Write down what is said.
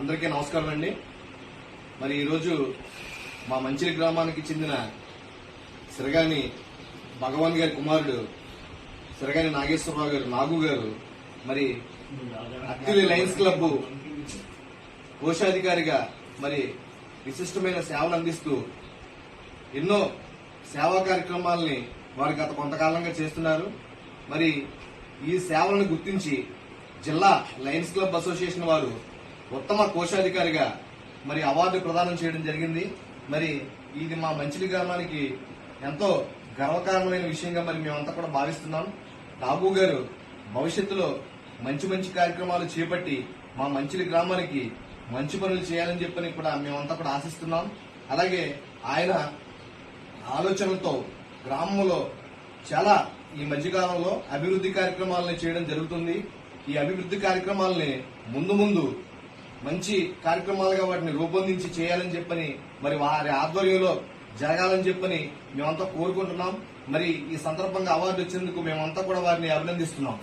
అందరికీ నమస్కారం అండి. మరి ఈరోజు మా మంచిలి గ్రామానికి చెందిన సిరగాని భగవాన్ గారి కుమారుడు సిరగాని నాగేశ్వరరావు గారు నాగు గారు మరి అక్కిలి లయన్స్ క్లబ్ కోశాధికారిగా మరి విశిష్టమైన సేవలు అందిస్తూ ఎన్నో సేవా కార్యక్రమాలని వారు గత కొంతకాలంగా చేస్తున్నారు. మరి ఈ సేవలను గుర్తించి జిల్లా లయన్స్ క్లబ్ అసోసియేషన్ వారు ఉత్తమ కోశాధికారిగా మరి అవార్డు ప్రదానం చేయడం జరిగింది. మరి ఇది మా మంచిలి గ్రామానికి ఎంతో గర్వకారణమైన విషయంగా మరి మేమంతా కూడా భావిస్తున్నాం. నాగు గారు భవిష్యత్తులో మంచి మంచి కార్యక్రమాలు చేపట్టి మా మంచిలి గ్రామానికి మంచి పనులు చేయాలని చెప్పని కూడా మేమంతా కూడా ఆశిస్తున్నాం. అలాగే ఆయన ఆలోచనలతో గ్రామంలో చాలా ఈ మధ్యకాలంలో అభివృద్ధి కార్యక్రమాలను చేయడం జరుగుతుంది. ఈ అభివృద్ధి కార్యక్రమాలని ముందు మంచి కార్యక్రమాలుగా వాటిని రూపొందించి చేయాలని చెప్పని మరి వారి ఆధ్వర్యంలో జరగాలని చెప్పని మేమంతా కోరుకుంటున్నాం. మరి ఈ సందర్భంగా అవార్డు వచ్చేందుకు మేమంతా కూడా వారిని అభినందిస్తున్నాం.